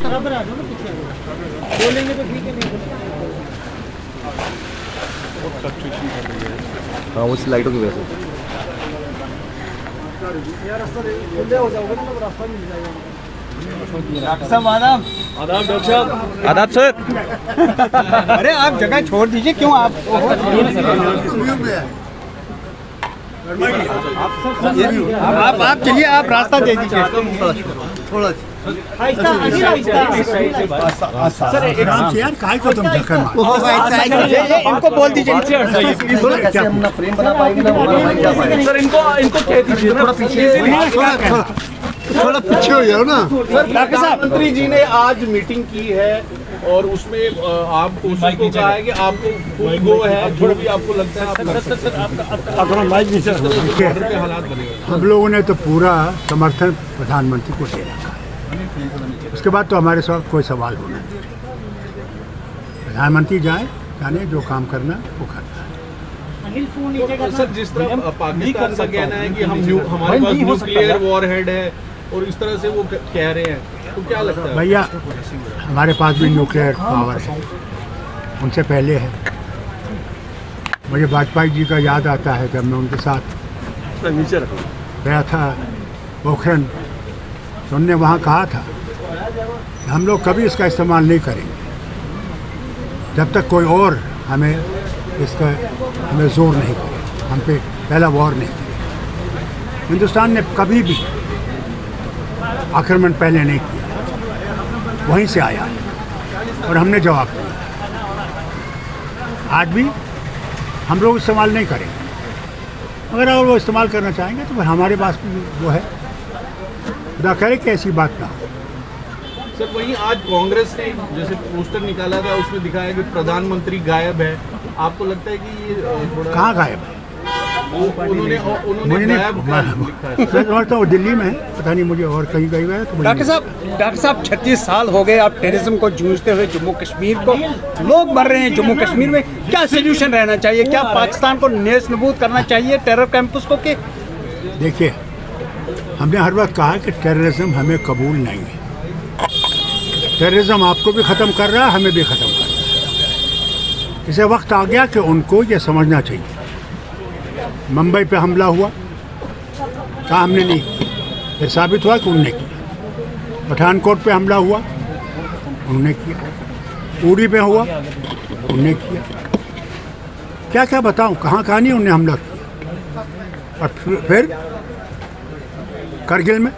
बराबर आ जाओ ना पीछे, बोलेंगे तो ठीक है, नहीं हाँ उस लाइटों की वजह से हो जाओगे तो रास्ता मिल जाएगा। डॉक्टर साहब आदाब। आदाब डॉक्टर साहब। आदाब सर। अरे आप जगह छोड़ दीजिए, क्यों आप चलिए, आप रास्ता दे दीजिए थोड़ा। सर यार काय को तुम धक्का मार, इनको बोल दीजिए अपना फ्रेम बना पाएंगे ना, क्या पाएंगे सर इनको कह दीजिए ना, थोड़ा पीछे हो जाओ ना। डॉक्टर साहब, मंत्री जी ने आज मीटिंग की है और उसमें आपको उसको कहा है कि आपको फुल गो है, जो भी आपको लगता है आप कर सकते हैं। बॉर्डर के हालात बने हम लोगों ने तो पूरा समर्थन प्रधानमंत्री को दे रखा है, उसके बाद तो हमारे साथ कोई सवाल होना नहीं। प्रधानमंत्री जाने जो काम करना वो करना है। तो सर जिस तरह पाकिस्तान का कहना है कि हमारे पास न्यूक्लियर वॉरहेड है और इस तरह से वो कह रहे हैं, तो क्या लगता है भैया हमारे पास भी न्यूक्लियर पावर है, उनसे पहले है। मुझे वाजपेयी जी का याद आता है जब मैं उनके साथ गया था पोखरण, तो उन्होंने वहाँ कहा था कि हम लोग कभी इसका इस्तेमाल नहीं करेंगे जब तक कोई और हमें जोर नहीं करे, हम पे पहला वॉर नहीं करे। हिंदुस्तान ने कभी भी आक्रमण पहले नहीं किया, वहीं से आया है और हमने जवाब दिया। आज भी हम लोग इस्तेमाल नहीं करेंगे, अगर वो इस्तेमाल करना चाहेंगे तो फिर हमारे पास भी वो है, खुदा करे कि ऐसी बात ना हो। सर वहीं आज कांग्रेस ने जैसे पोस्टर निकाला था, उसमें दिखाया कि प्रधानमंत्री गायब है। आपको लगता है कि ये कहाँ गायब है? उन्होंने गायब लिखा है। समझता हूँ दिल्ली में है, पता नहीं मुझे और कहीं गई है। तो डॉक्टर साहब 36 साल हो गए आप टेररिज्म को जूझते हुए। जम्मू कश्मीर को लोग मर रहे हैं, जम्मू कश्मीर में क्या सोल्यूशन रहना चाहिए? क्या पाकिस्तान को नेस्तनाबूद करना चाहिए टेरर कैंपस को? के देखिए, हमने हर वक्त कहा कि टेररिज्म हमें कबूल नहीं है। टेररिज्म आपको भी ख़त्म कर रहा है, हमें भी ख़त्म कर रहा है। इसे वक्त आ गया कि उनको ये समझना चाहिए। मुंबई पे हमला हुआ, कहा हमने नहीं किया, फिर साबित हुआ कि उन्होंने किया। पठानकोट पे हमला हुआ, उन्होंने किया। उड़ी पे हुआ, उन्होंने किया। क्या क्या बताऊं, कहाँ नहीं उन्होंने हमला किया। और फिर करगिल में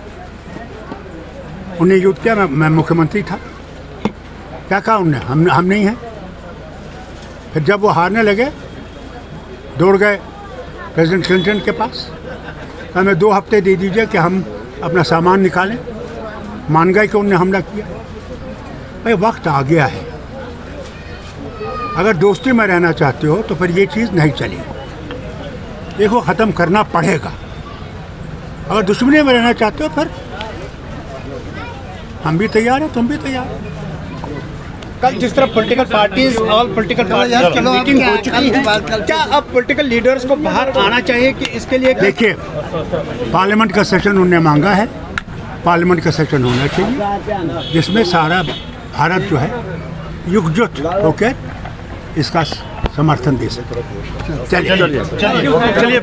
उन्हें युद्ध किया, मैं मुख्यमंत्री था। क्या कहा उन्होंने, हम नहीं हैं। फिर जब वो हारने लगे, दौड़ गए प्रेसिडेंट क्लिंटन के पास, कहा हमें 2 हफ्ते दे दीजिए कि हम अपना सामान निकालें। मान गए कि उन्होंने हमला किया। भाई वक्त आ गया है, अगर दोस्ती में रहना चाहते हो तो फिर ये चीज़ नहीं चलेगी, देखो ख़त्म करना पड़ेगा। अगर दुश्मनी में रहना चाहते हो फिर हम भी तैयार हैं, तुम भी तैयार हो। कल जिस तरह political parties all political parties की मीटिंग हो चुकी है, क्या अब पॉलिटिकल लीडर्स को बाहर आना चाहिए कि इसके लिए? देखिए, पार्लियामेंट का सेशन उन्होंने मांगा है, पार्लियामेंट का सेशन होना चाहिए जिसमें सारा भारत जो है एकजुट होकर इसका समर्थन दे सके। चलिए